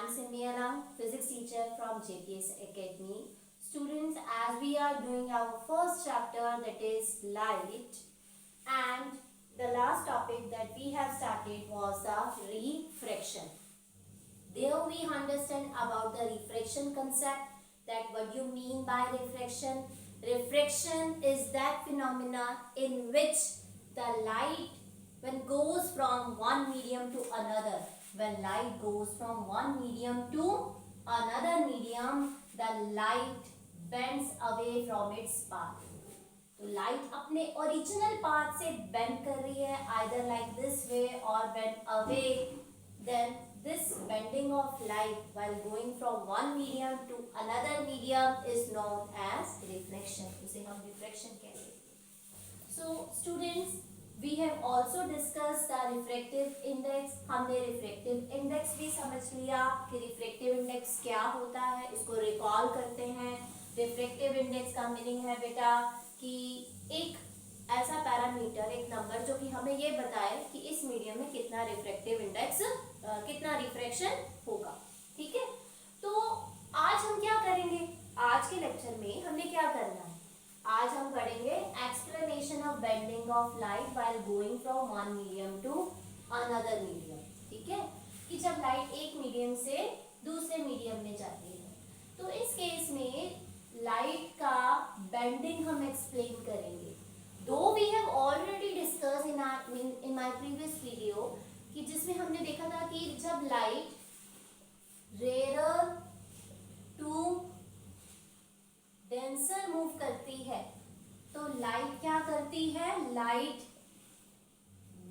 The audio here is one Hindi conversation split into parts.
am Simyalang, physics teacher from JPS Academy. Students, as we are doing our first chapter, that is light, and the last topic that we have started was the refraction. There we understand about the refraction concept, that what you mean by refraction. Refraction is that phenomena in which the light when goes from one medium to another, when light goes from one medium to another medium, the light bends away from its path. तो लाइट अपने ओरिजिनल पाथ से बेंड कर रही है, आइदर लाइक दिस वे और bend away. Then this bending of light while going from one medium to another medium is known as reflection. इसे हम रिफ्लेक्शन कहते हैं. So students, we have also discuss the refractive index. हमने रिफ्रैक्टिव इंडेक्स भी समझ लिया कि रिफ्रैक्टिव इंडेक्स क्या होता है. इसको रिकॉल करते हैं. रिफ्रैक्टिव इंडेक्स का मीनिंग है बेटा कि एक ऐसा पैरामीटर, एक नंबर जो कि हमें ये बताए कि इस मीडियम में कितना रिफ्रैक्टिव इंडेक्स, कितना रिफ्रैक्शन होगा. ठीक है. तो आज हम क्या करेंगे, आज के लेक्चर में हमने क्या करना है, आज हम पढ़ेंगे explanation of bending of light while going from one medium to another medium. ठीक है, कि जब लाइट एक मीडियम से दूसरे मीडियम में जाती है, तो इस केस में लाइट का बेंडिंग हम एक्सप्लेन करेंगे. Though we have already discuss in my previous video, कि जिसमें हमने देखा था कि जब light rare to denser move करती है तो लाइट क्या करती है, light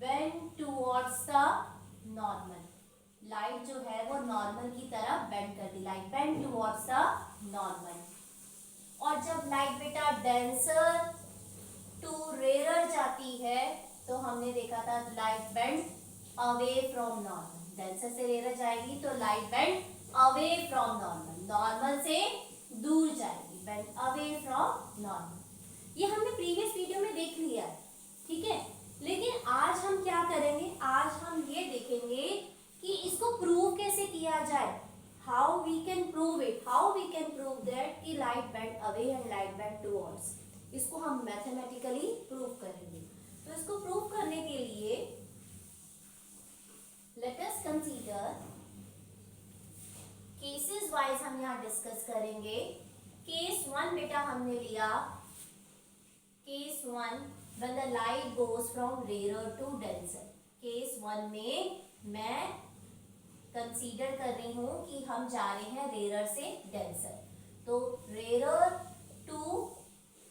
bend towards the normal. Light जो है वो नॉर्मल की तरफ बेंड करती, light bend towards the normal. और जब लाइट बेटा डेंसर टू रेयर जाती है तो हमने देखा था light bend away from normal. Denser से रेयर जाएगी तो light bend away from normal, normal से दूर जाएगी, बेंड अवे फ्रॉम नॉर्मल. ये हमने प्रीवियस वीडियो में देख लिया है. ठीक है, लेकिन आज हम क्या करेंगे, आज हम ये देखेंगे कि इसको प्रूव कैसे किया जाए. How we can prove it? How we can prove that कि light bend away and light bend towards? इसको हम मैथमेटिकली प्रूव करेंगे. तो इसको प्रूव करने के लिए let us consider cases wise हम यहाँ डिस्कस करेंगे. केस 1 बेटा हमने लिया, case 1 when the light goes from rarer to denser. Case 1 में मैं कंसीडर कर रही हूं कि हम जा रहे हैं रेयर से डेंसर. तो rare to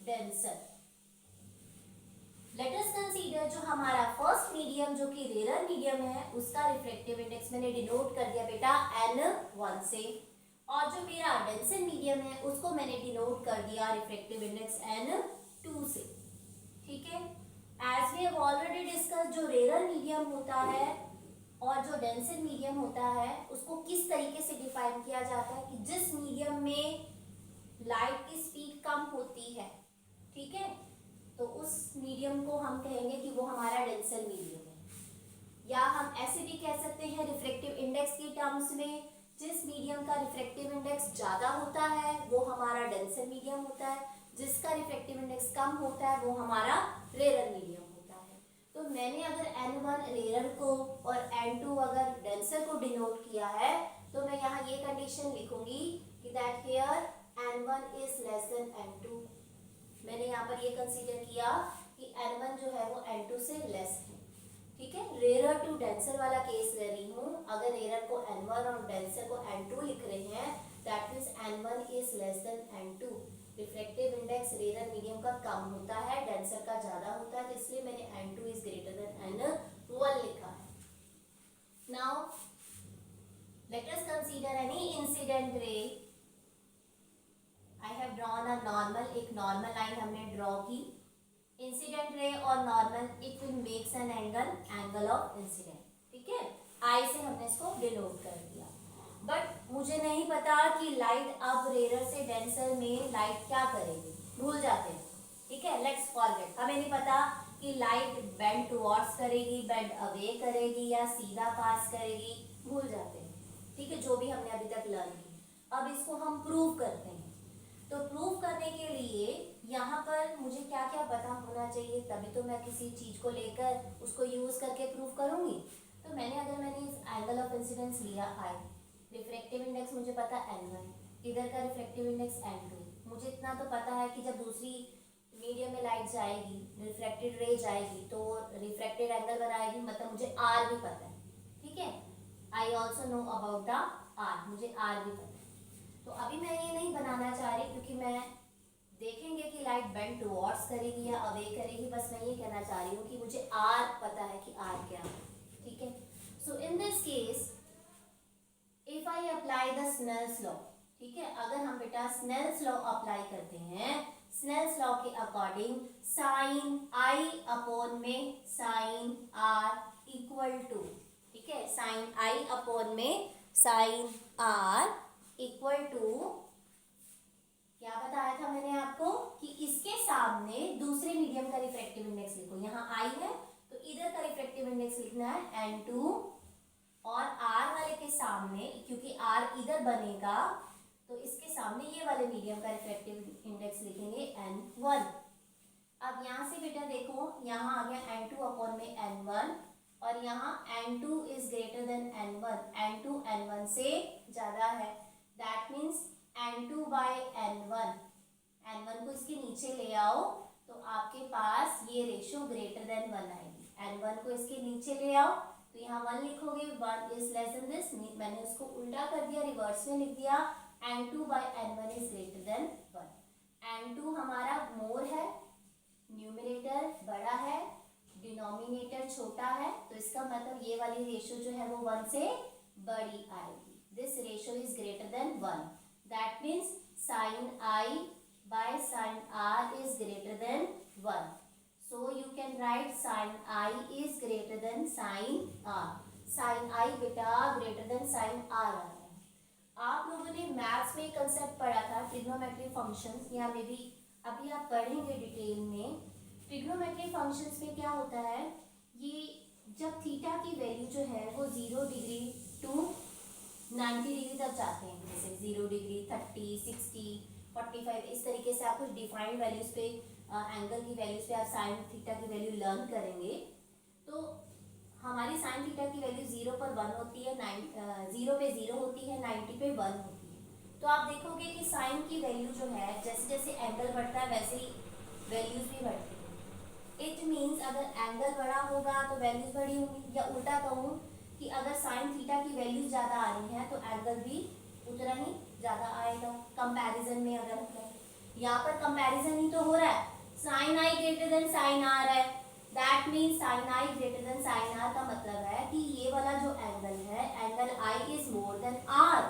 denser, let us consider जो हमारा फर्स्ट मीडियम जो कि रेयर मीडियम है उसका रिफ्रैक्टिव इंडेक्स मैंने डिनोट कर दिया बेटा n1 से, और जो मेरा डेंसर मीडियम है उसको मैंने डिनोट कर दिया रिफ्रैक्टिव इंडेक्स n2 से. ठीक है, as we have already discuss, जो रेयर मीडियम होता है और जो डेंसर मीडियम होता है उसको किस तरीके से डिफाइन किया जाता है कि जिस मीडियम में लाइट की स्पीड कम होती है, ठीक है, तो उस मीडियम को हम कहेंगे कि वो हमारा डेंसर मीडियम है. या हम ऐसे भी कह सकते हैं रिफ्रैक्टिव इंडेक्स की टर्म्स में, जिस मीडियम का रिफ्रैक्टिव इंडेक्स ज़्यादा होता है वो हमारा डेंसर मीडियम होता है, जिसका रिफ्रैक्टिव इंडेक्स कम होता है वो हमारा रेयर मीडियम. तो मैंने अगर n1 रेयर को और n2 अगर डेंसर को डिनोट किया है तो मैं यहाँ ये कंडीशन लिखूंगी कि that here n1 is less than n2. मैंने यहाँ पर ये कंसीडर किया कि n1 जो है वो n2 से लेस है. ठीक है, रेयर टू डेंसर वाला केस ले रही हूँ. अगर रेयर को n1 और डेंसर को n2 लिख रहे हैं, that means n1 is less than n2. Refractive index rare medium का कम होता है, डेंसर का ज्यादा होता है, तो इसलिए मैंने n2 is greater then n1 लिखा है. Now let us consider any incident ray. I have drawn a normal, एक नॉर्मल लाइन हमने ड्रॉ की. इंसिडेंट रे और normal it will makes an angle of incident. ठीक है, आई से हमने इसको डिनोट कर दिया. बट मुझे नहीं पता कि लाइट अब रेयर से डेंसर में लाइट क्या करेगी, भूल जाते हैं. ठीक है, लेट्स फॉरगेट. हमें नहीं पता कि लाइट बेंड टुवर्ड्स करेगी, बेंड अवे करेगी या सीधा पास करेगी, भूल जाते हैं. ठीक है, जो भी हमने अभी तक लर्न की। अब इसको हम प्रूव करते हैं। तो प्रूव करने के लिए यहाँ पर मुझे क्या क्या पता होना चाहिए, तभी तो मैं किसी चीज को लेकर उसको यूज करके प्रूव करूंगी। तो मैंने इस एंगल ऑफ इंसिडेंस लिया I, रिफ्रैक्टिव इंडेक्स मुझे पता N1, इधर का रिफ्रैक्टिव इंडेक्स N2। मुझे इतना तो पता है कि जब दूसरी मीडियम में लाइट जाएगी, रिफ्रैक्टेड रे जाएगी, तो रिफ्रैक्टेड एंगल बनाएगी, मतलब मुझे R भी पता है। ठीक है, I also know about the R, मुझे R भी पता है। तो अभी मैं ये नहीं बनाना चाह रही, क्योंकि मैं देखेंगे कि लाइट बेंड टुवर्ड्स करेगी या अवे करेगी। बस मैं ये कहना चाह रही हूँ कि मुझे R पता है कि R क्या है। ठीक है, so in this case if I apply the Snell's law, ठीक है, अगर हम बेटा स्नेल्स लॉ अप्लाई करते हैं, स्नेल्स लॉ के अकॉर्डिंग साइन आई अपॉन में साइन आर इक्वल टू, ठीक है, साइन आई अपॉन में साइन आर इक्वल टू, क्या बताया था मैंने आपको कि इसके सामने दूसरे मीडियम का रिफ्रैक्टिव इंडेक्स लिखो। यहाँ आई है तो इधर का रिफ्रैक्टिव इंडेक्स लिखना है N2, और R वाले के सामने, क्योंकि R इधर बनेगा तो इसके सामने ये वाले मीडियम का रिफ्रैक्टिव इंडेक्स लिखेंगे N1। अब यहाँ से बेटा देखो, यहाँ आ गया N2 अपॉन में N1, और यहाँ N2 is greater then N1, N2 N1 से ज्यादा है। That means N2 bye N1, N1 को इसके नीचे ले आओ तो आपके पास ये रेशो ग्रेटर देन 1 आएगी। N1 को इसके नीचे ले आओ तो यहाँ 1 लिखोगे, 1 इज लेस देन दिस, मैंने उसको उल्टा कर दिया, रिवर्स में लिख दिया, N2 bye N1 is greater than 1। N2 हमारा मोर है, न्यूमरेटर बड़ा है, डिनोमिनेटर छोटा है, तो इसका मतलब ये वाली रेशो जो है वो 1 से बड़ी आएगी। This ratio is greater than 1, that means sine I by sine R is greater than 1। So you can write sin I is greater than sin R. Sin I बेटा greater than sin R आ रहा है। आप लोगों ने मैथ्स में कंसेप्ट पढ़ा था ट्रिग्नोमेट्री फंक्शंस, या मे बी अभी आप पढ़ेंगे डिटेल में। ट्रिग्नोमेट्री फंक्शंस में क्या होता है, ये जब थीटा की वैल्यू जो है वो 0 डिग्री टू 90 डिग्री तक जाते हैं, जैसे 0 डिग्री, 30, 60, 45, इस तरीके से आप कुछ डिफाइंड वैल्यूज पे, एंगल की वैल्यूज पे आप साइन थीटा की वैल्यू लर्न करेंगे। तो हमारी साइन थीटा की वैल्यू 0 पर 1 होती है, 0 पे 0 होती है, 90 पे 1 होती है। तो आप देखोगे कि साइन की वैल्यू जो है, जैसे जैसे एंगल बढ़ता है वैसे ही वैल्यूज भी बढ़ती है। इट मीन्स अगर एंगल बड़ा होगा तो वैल्यूज बड़ी होंगी, या उल्टा कहूँ कि अगर साइन थीटा की वैल्यूज ज़्यादा आ रही है तो एंगल भी उतना ही ज़्यादा आएगा कंपैरिजन में। अगर यहाँ पर कंपैरिजन ही तो हो रहा है, sine I greater than sine R है, that means sine I greater than sine R का मतलब है कि ये वाला जो एंगल है, angle I is more than R.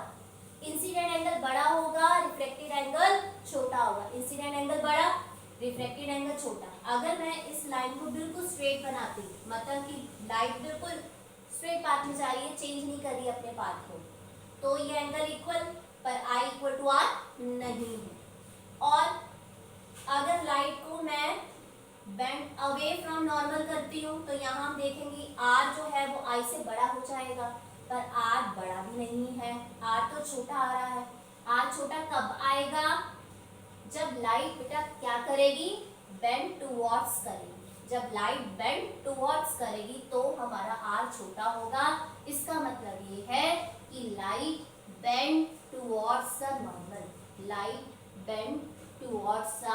Incident angle बड़ा होगा, रिफ्लेक्टेड एंगल छोटा होगा, इंसिडेंट एंगल बड़ा, रिफ्लेक्टेड एंगल छोटा। अगर मैं इस लाइन को बिल्कुल स्ट्रेट बनाती, मतलब कि लाइट बिल्कुल स्ट्रेट पाथ में जा रही है, चेंज नहीं कर रही अपने पाथ को, तो ये एंगल इक्वल, पर आई इक्वल टू आर नहीं है। और अगर लाइट को मैं बेंड अवे फ्रॉम नॉर्मल करती हूँ तो यहाँ हम देखेंगे R जो है वो I से बड़ा हो जाएगा, पर R बड़ा भी नहीं है, R तो छोटा आ रहा है। R छोटा कब आएगा, जब लाइट बेटा क्या करेगी, बेंड टुवर्ड्स करेगी। जब लाइट बेंड टुवर्ड्स करेगी तो हमारा R छोटा होगा। इसका मतलब ये है कि light bend towards the normal, light bend towards the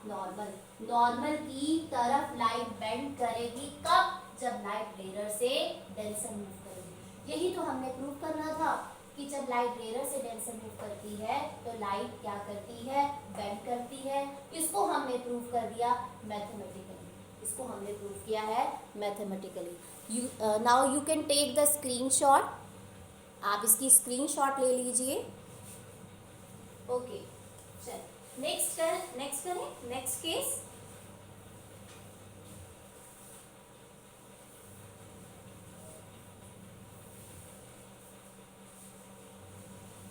normal, normal की तरफ लाइट बेंड करेगी। कब, जब लाइट रेयर से डेंसर मूव करेगी। यही तो हमने प्रूव करना था कि जब लाइट रेयर से डेंसर मूव करती है तो लाइट क्या करती है, बेंड करती है। इसको हमने प्रूव कर दिया मैथमेटिकली, इसको हमने प्रूव किया है mathematically. Now you can take the screenshot, आप इसकी स्क्रीनशॉट ले लीजिए। ओके, चल नेक्स्ट करें next case.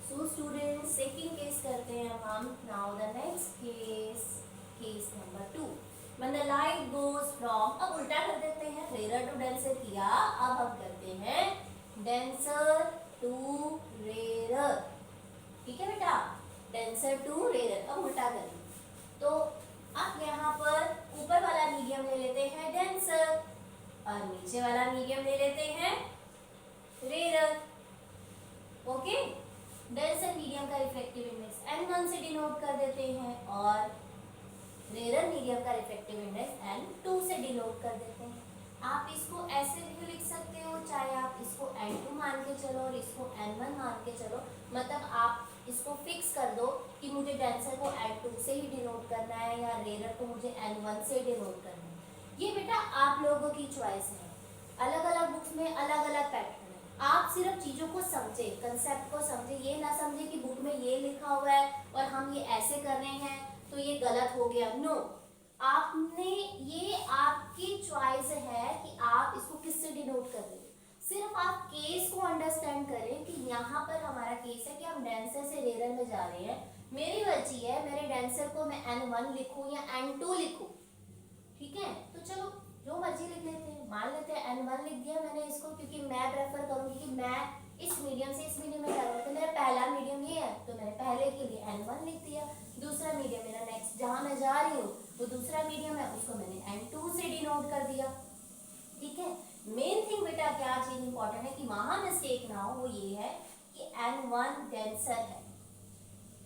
So students second case करते हैं हम। Now the next case number 2, when the light goes from, अब उल्टा कर देते हैं, रेयर टू डेंसर किया, अब हम करते हैं डेंसर टू रेरर। ठीक है बेटा, डेंसर टू रेरर। अब उल्टा करें तो अब यहाँ पर ऊपर वाला मीडियम ले लेते हैं डेंसर और नीचे वाला मीडियम ले लेते हैं रेरर। ओके, डेंसर मीडियम का रिफ्रैक्टिव इंडेक्स n1 से डिनोट कर देते हैं और रेरर मीडियम का रिफ्रैक्टिव इंडेक्स n2 से डिनोट कर देते हैं। आप इसको ऐसे भी लिख सकते हो, चाहे आप इसको n2 मान के चलो और इसको n1 मान के चलो, मतलब आप इसको फिक्स कर दो कि मुझे डेंसर को n2 से ही डिनोट करना है या रेरर को मुझे n1 से डिनोट करना है। ये बेटा आप लोगों की चॉइस है, अलग अलग बुक्स में अलग अलग पैटर्न है। आप सिर्फ चीज़ों को समझे, कंसेप्ट को समझे, ये ना समझे कि बुक में ये लिखा हुआ है और हम ये ऐसे कर रहे हैं तो ये गलत हो गया। नो, आपने ये आपकी चॉइस है कि आप इसको किससे डिनोट कर रहे हो। सिर्फ आप केस को अंडरस्टैंड करें कि यहाँ पर हमारा केस है कि हम डेंसर से रेरर में जा रहे हैं। मेरी मर्जी है, मेरे डेंसर को मैं n1 लिखूं या n2 लिखूं। ठीक है, तो चलो जो मर्जी लिख लेते हैं। मान लेते हैं n1 लिख दिया मैंने इसको, क्योंकि मैं प्रेफर करूंगी कि मैं इस मीडियम से इस मीडियम में जाऊंगा। तो मेरा पहला मीडियम ये है तो मैंने पहले के लिए n1 लिख दिया। दूसरा मीडियम मेरा नेक्स्ट जहां मैं जा रही हूँ वो दूसरा मीडियम है, उसको मैंने n2 से डिनोट कर दिया। ठीक है, मेन थिंग बेटा क्या चीज इंपॉर्टेंट है कि वहां मिस्टेक ना हो, वो ये है कि n1 डेंसर है,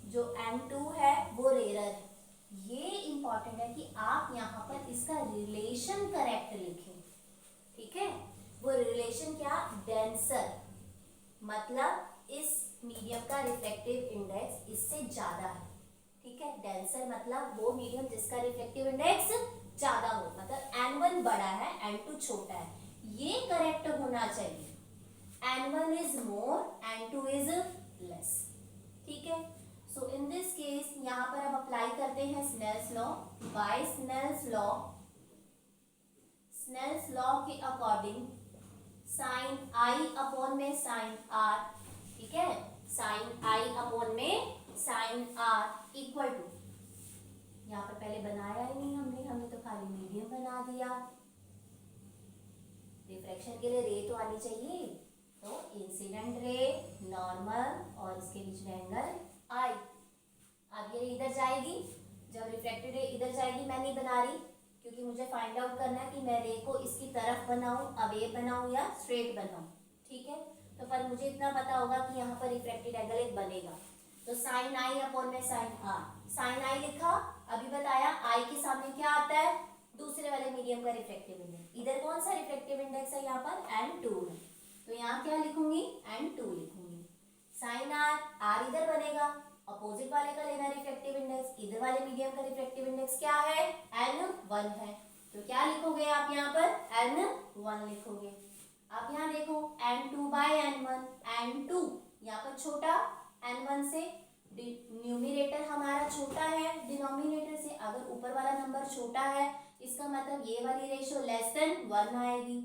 जो n2 है वो रेरर है। ये इंपॉर्टेंट है कि आप यहाँ पर इसका रिलेशन करेक्ट लिखें। ठीक है, वो रिलेशन क्या, डेंसर मतलब इस मीडियम का रिफ्रैक्टिव इंडेक्स इससे ज्यादा है। ठीक है, डेंसर मतलब वो मीडियम जिसका रिफ्रैक्टिव इंडेक्स ज्यादा हो, मतलब n1 बड़ा है n2 छोटा है, ये करेक्ट होना चाहिए। n1 is more, n2 is less. ठीक है, सो इन दिस केस यहाँ पर हम अप्लाई करते हैं Snell's law. By Snell's law के अकॉर्डिंग साइन आई अपॉन में साइन आर, ठीक है, साइन आई अपॉन में साइन आर इक्वल टू, यहाँ पर पहले बनाया ही नहीं हमने तो खाली मीडियम बना दिया। रिफ्रैक्शन के लिए रे तो आनी चाहिए, तो इंसिडेंट रे, नॉर्मल और इसके बीच में एंगल आई। अब ये इधर जाएगी, जब रिफ्रैक्टेड रे इधर जाएगी, मैं नहीं बना रही क्योंकि मुझे फाइंड आउट करना है कि मैं रे को इसकी तरफ बनाऊं, अवे बनाऊं या स्ट्रेट बनाऊं। ठीक है, तो पर मुझे इतना पता होगा कि यहाँ पर रिफ्रैक्टेड एंगल एक बनेगा, तो साइन आई अपॉन में साइन आर। साइन आई लिखा, अभी बताया आई के सामने क्या आता है, दूसरे वाले मीडियम का रिफ्रैक्टिव इंडेक्स। इधर कौन सा रिफ्रैक्टिव इंडेक्स है, यहाँ पर n2 है, तो यहाँ क्या लिखूंगी, n2 लिखूंगी। साइन आर, आर इधर बनेगा, अपोजिट वाले का लेना रिफ्रैक्टिव इंडेक्स, इधर वाले मीडियम का रिफ्रैक्टिव इंडेक्स क्या है, n1 है, तो क्या लिखोगे आप यहाँ पर, n1 लिखोगे। आप यहाँ देखो n2 बाय n1, n2 यहाँ पर छोटा n1 से, न्यूमरेटर हमारा छोटा है डिनोमिनेटर से। अगर ऊपर वाला नंबर छोटा है इसका मतलब ये वाली रेशियो लेस देन 1 आएगी।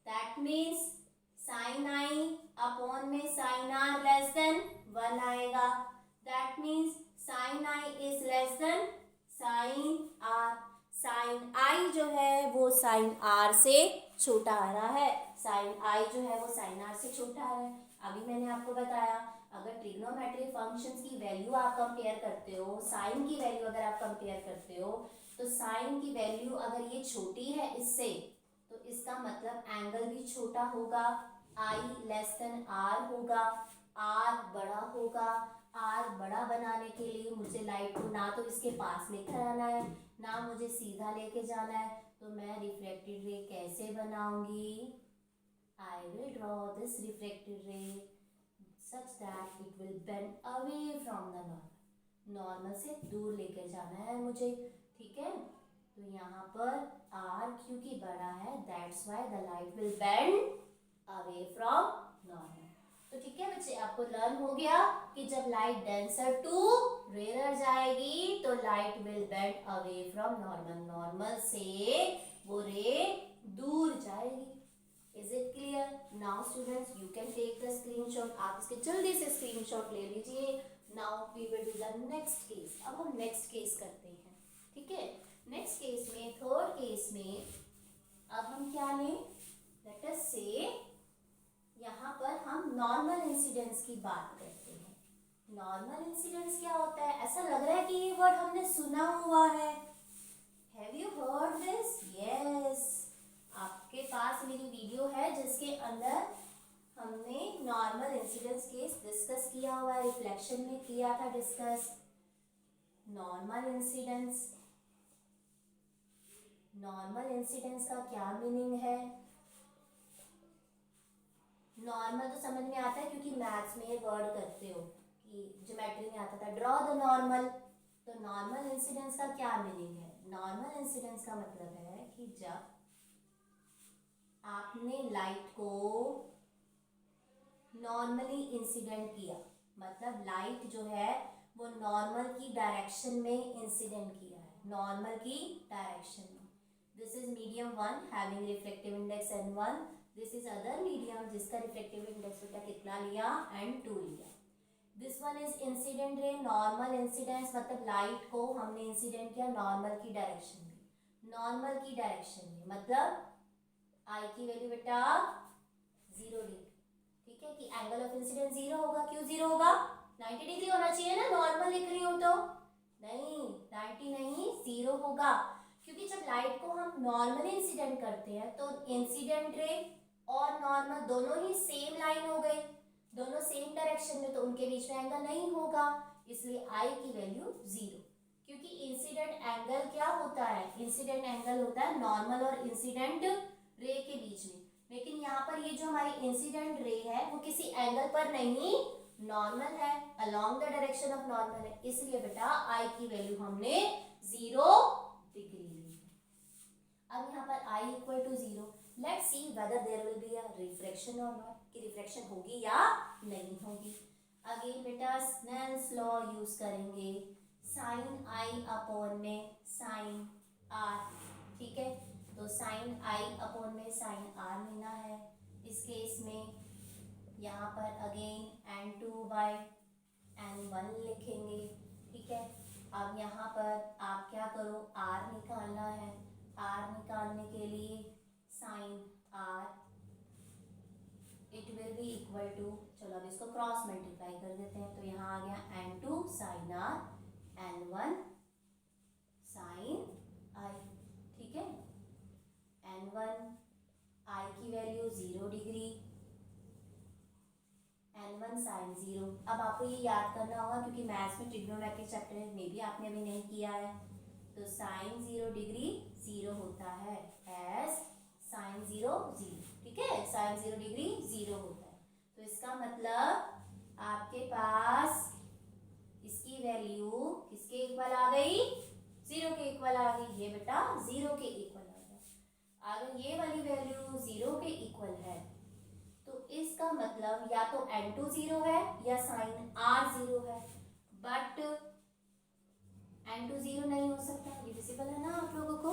That means sine I upon में साइन आर लेस देन 1 आएगा। That means sine I is less than sine R. Sine I जो है वो साइन आर से छोटा आ रहा है, साइन आई जो है वो साइन आर से छोटा आ रहा है। अभी मैंने आपको बताया अगर ट्रिग्नोमेट्रिक फंक्शंस की वैल्यू आप कंपेयर करते हो, साइन की वैल्यू अगर आप कंपेयर करते हो, तो साइन की वैल्यू अगर ये छोटी है इससे, तो इसका मतलब एंगल भी छोटा होगा, आई लेस देन आर होगा, आर बड़ा होगा। आर बड़ा बनाने के लिए मुझे लाइट को ना तो इसके पास लेकर आना है ना मुझे सीधा लेके जाना है, तो मैं रिफ्लेक्टेड रे कैसे बनाऊंगी, I will draw this reflected ray such that it will bend away from the normal. Normal से दूर लेके जाना है मुझे। ठीक है, तो यहाँ पर R क्योंकि बड़ा है, that's why the light will bend away from normal. तो ठीक है बच्चे, आपको लर्न हो गया कि जब लाइट डेंसर टू रेयर जाएगी तो light will bend away from normal, normal से वो रे दूर जाएगी। Is it clear? Now students you can take the screenshot. आप इसके जल्दी से screenshot ले लीजिए। Now we will do the next case. अब हम next case करते हैं, ठीक है। Next case में, third case में अब हम क्या लें, let us say यहाँ पर हम normal incidence की बात करें। नॉर्मल इंसिडेंस क्या होता है? ऐसा लग रहा है कि ये वर्ड हमने सुना हुआ है। Have you heard this? Yes, आपके पास मेरी वीडियो है जिसके अंदर हमने नॉर्मल इंसिडेंस केस डिस्कस किया हुआ है, रिफ्लेक्शन में किया था discuss. Normal incidence, normal incidence का क्या मीनिंग है? नॉर्मल तो समझ में आता है क्योंकि मैथ्स में ये वर्ड करते हो कि ज्योमेट्री में आता था ड्रॉ द नॉर्मल। तो नॉर्मल इंसिडेंस का क्या मीनिंग है? नॉर्मल इंसिडेंस का मतलब है कि जब आपने लाइट को नॉर्मली इंसिडेंट किया, मतलब लाइट जो है वो नॉर्मल की डायरेक्शन में इंसिडेंट किया है, नॉर्मल की डायरेक्शन में। This is medium 1 having reflective index n1। This is other medium जिसका रिफ्लेक्टिव इंडेक्स बेटा कितना लिया? n2 लिया। This one is incident ray. Normal incidence मतलब लाइट को हमने इंसिडेंट किया नॉर्मल की डायरेक्शन में, नॉर्मल की डायरेक्शन में मतलब आई की वैल्यू बेटा 0 डिग्री। ठीक है कि एंगल ऑफ इंसिडेंस 0 होगा। क्यों 0 होगा? 90 डिग्री होना चाहिए ना, नॉर्मल लिख रही हूं तो। नहीं, 90 नहीं, 0 होगा, क्योंकि जब लाइट को हम नॉर्मली इंसिडेंट करते हैं तो इंसिडेंट रे और नॉर्मल दोनों ही सेम लाइन हो गई, दोनों सेम डायरेक्शन में, तो उनके बीच में एंगल नहीं होगा, इसलिए आई की वैल्यू 0। क्योंकि इंसिडेंट एंगल क्या होता है? इंसिडेंट एंगल होता है नॉर्मल और इंसिडेंट रे के बीच में, लेकिन यहाँ पर ये जो हमारी इंसिडेंट रे है वो किसी एंगल पर नहीं, नॉर्मल है, along the direction of normal है, इसलिए बेटा आई की वैल्यू हमने 0 डिग्री ली। अब यहाँ पर I equal to 0, let's see whether there will be a refraction और नॉट, कि रिफ्रैक्शन होगी या नहीं होगी। अगेन बेटा स्नेल्स लॉ यूज करेंगे, साइन आई अपॉन में साइन आर। ठीक है, तो साइन आई अपॉन में साइन आर लेना है। इस केस में यहाँ पर अगेन n2 बाई n1 लिखेंगे। ठीक है, अब यहाँ पर आप क्या करो, r निकालना है। r निकालने के लिए sine r it will be equal to, चलो अब इसको क्रॉस मल्टीप्लाई कर देते हैं, तो यहाँ आ गया n2 sign r n1 sign i। ठीक है, n1 i की वैल्यू 0 डिग्री, n1 साइन 0। अब आपको ये याद करना होगा क्योंकि मैथ्स में ट्रिग्नोमेट्री चैप्टर में भी आपने अभी नहीं किया है, तो साइन 0 डिग्री 0 होता है एज साइन 0 0। ठीक है, साइन 0 डिग्री 0 होता है, तो इसका मतलब आपके पास इसकी वैल्यू किसके इक्वल आ गई? 0 के इक्वल आ गई। ये बेटा 0 के इक्वल आ गया। अगर ये वाली वैल्यू 0 के इक्वल है तो इसका मतलब या तो n2 0 है या साइन r 0 है, बट n2 0 नहीं हो सकता, ये विजिबल है ना आप लोगों को?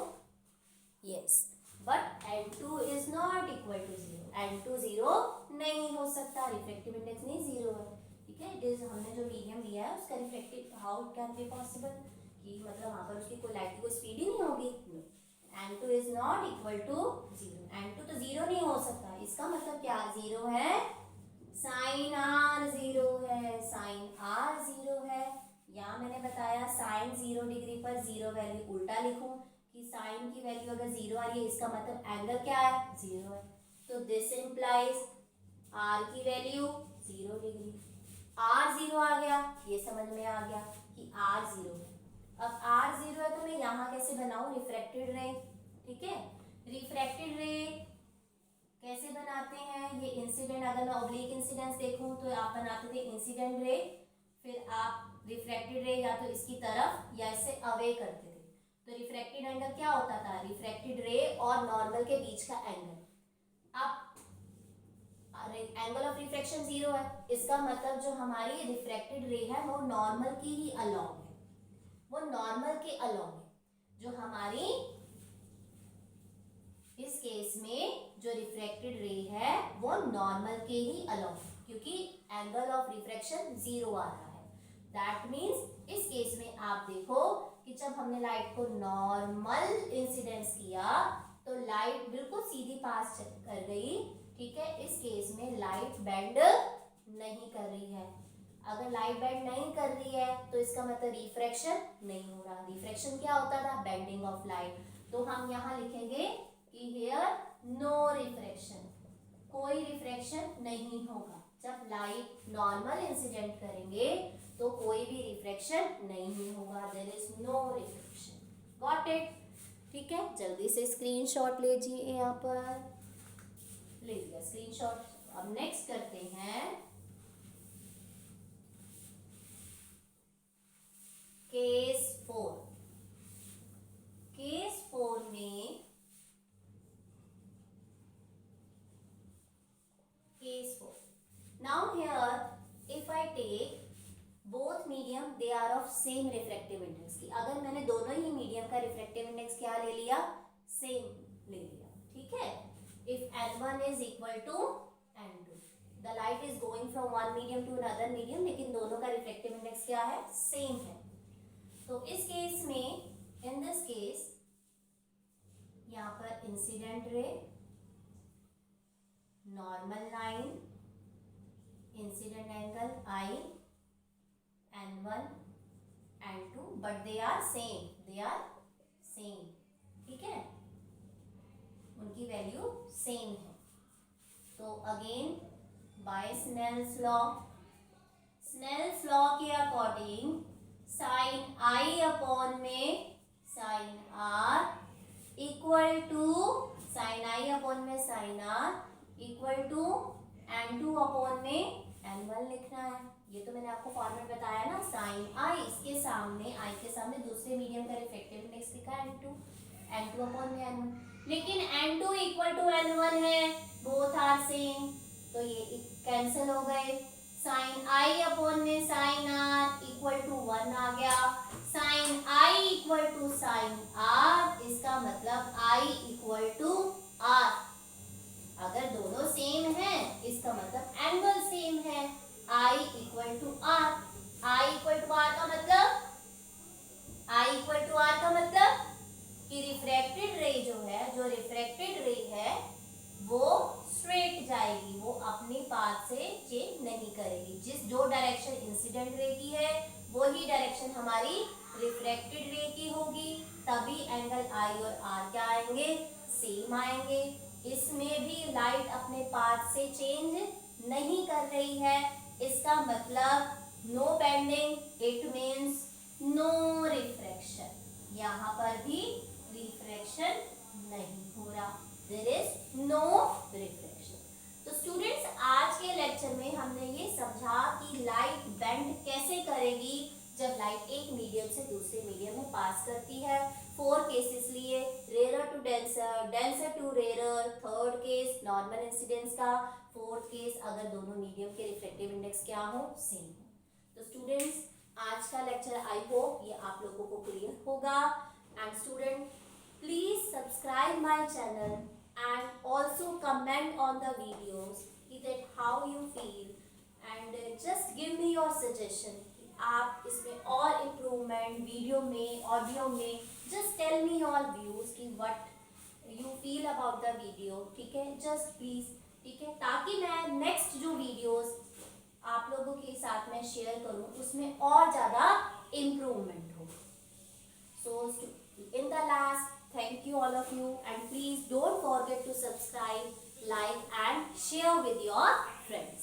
Yes, but n2 is not equal to 0, n2 0 नहीं हो सकता, रिफ्लेक्टिव इंडेक्स नहीं 0 है। ठीक है, इट इज, हमने जो मीडियम लिया है उसका reflective, how it can be possible कि मतलब वहां पर उसकी कोई लाइट की कोई स्पीड ही नहीं होगी। n2 is not equal to 0, n2 तो 0 नहीं हो सकता, इसका मतलब क्या 0 है? साइन r 0 है, साइन r 0 है। यहाँ मैंने बताया साइन 0 डिग्री पर 0 वैल्यू उल्टा लिखूं कि साइन की वैल्यू अगर 0 आ रही है इसका मतलब एंगल क्या है? 0 है, तो दिस इंप्लाइज r की वैल्यू 0 डिग्री। r 0 आ गया, ये समझ में आ गया कि r 0 है। अब r 0 है तो मैं यहाँ कैसे बनाऊं? रिफ्रैक्टेड रे। ठीक है, रिफ्रैक्टेड रे कैसे बनाते हैं? ये इंसिडेंट, अगर मैं ऑब्लिक इंसिडेंस देखूं तो आप बनाते थे इंसिडेंट रे, फिर आप रिफ्रैक्टेड रे या तो इसकी तरफ या इससे अवे करते थे। तो रिफ्रैक्टेड एंगल क्या होता था? रिफ्रैक्टेड रे और नॉर्मल के बीच का एंगल। अब एंगल ऑफ रिफ्रैक्शन 0 है, इसका मतलब जो हमारी रिफ्रैक्टेड रे है वो नॉर्मल की ही अलोंग है, वो नॉर्मल के अलोंग है। जो हमारी इस केस में जो रिफ्रैक्टेड रे है वो नॉर्मल के ही अलोंग, क्योंकि एंगल ऑफ रिफ्रैक्शन 0 आ रहा है। दैट मीन्स इस केस में आप देखो कि जब हमने लाइट को नॉर्मल इंसिडेंस किया तो लाइट बिल्कुल सीधी पास कर गई। ठीक है, इस केस में लाइट बेंड नहीं कर रही है। अगर लाइट बेंड नहीं कर रही है तो इसका मतलब रिफ्रैक्शन नहीं हो रहा। रिफ्रैक्शन क्या होता था? Bending of light. तो हम यहाँ लिखेंगे कि हियर नो रिफ्रैक्शन, कोई रिफ्रैक्शन नहीं होगा। जब लाइट नॉर्मल इंसिडेंट करेंगे तो कोई भी रिफ्रैक्शन नहीं होगा, there is no refraction. Got it? ठीक है, जल्दी से स्क्रीनशॉट लीजिए, यहाँ पर ले लिया स्क्रीनशॉट। अब नेक्स्ट करते हैं केस 4। केस 4 में case 4. Now here if I take both medium they are of same refractive index की, अगर मैंने दोनों ही मीडियम का रिफ्रैक्टिव इंडेक्स क्या ले लिया? सेम ले लिया। ठीक है, if n1 is equal to n2, the light is going from one medium to another medium, लेकिन दोनों का रिफ्रैक्टिव इंडेक्स क्या है? सेम है। तो इस केस में, in this case, यहाँ पर incident ray, normal line, incident angle I, n1 n2, but they are same. ठीक है, उनकी वैल्यू सेम है। तो अगेन बाय स्नेल्स लॉ के अकॉर्डिंग साइन I अपॉन में sine R equal to sine I upon में sine R equal to n2 upon में n1 लिखना है। ये तो मैंने आपको फॉर्मेट बताया ना, साइन I इसके सामने I के सामने दूसरे मीडियम का रिफ्रैक्टिव इंडेक्स लिखा है n2 अपॉन में n1, लेकिन n2 इक्वल टू n1 है, बोथ आर सेम, तो ये कैंसिल हो गए। साइन I अपॉन में साइन R इक्वल टू 1 आ गया। Sine I equal to sine R, इसका मतलब I इक्वल टू R। अगर दोनों सेम है इसका मतलब एंगल सेम है। I equal to R, I equal to R का मतलब, I इक्वल टू R का मतलब कि रिफ्रैक्टेड रे जो है, जो रिफ्रैक्टेड रे है वो स्ट्रेट जाएगी, वो अपनी पाथ से चेंज नहीं करेगी। जो डायरेक्शन इंसिडेंट रे की है वही डायरेक्शन हमारी रिफ्रैक्टेड रे की होगी, तभी एंगल I और R क्या आएंगे? सेम आएंगे। इसमें भी लाइट अपने पाथ से चेंज नहीं कर रही है, इसका मतलब no bending, it means no refraction. यहाँ पर भी रिफ्रैक्शन नहीं हो रहा, देयर इज नो रिफ्रैक्शन। तो स्टूडेंट्स, आज के लेक्चर में हमने ये समझा कि लाइट बेंड कैसे करेगी जब लाइट एक मीडियम से दूसरे मीडियम में पास करती है। 4 केसेस लिए, rare to denser, denser to rare, third case normal incidence का, फोर्थ केस अगर दोनों मीडियम के रिफ्रैक्टिव इंडेक्स क्या हो? सेम हो। तो स्टूडेंट्स, आज का लेक्चर आई होप ये आप लोगों को क्लियर होगा। And student, please subscribe my channel and also comment on the videos that how you feel and just give me your suggestion। आप इसमें और इम्प्रूवमेंट वीडियो में, ऑडियो में, just tell me your views कि what you feel about the video. ठीक है, जस्ट प्लीज, ठीक है, ताकि मैं नेक्स्ट जो वीडियोस आप लोगों के साथ में शेयर करूं उसमें और ज़्यादा इम्प्रूवमेंट हो। सो in the last, thank you all of you, and please don't forget to subscribe, like and share with your friends.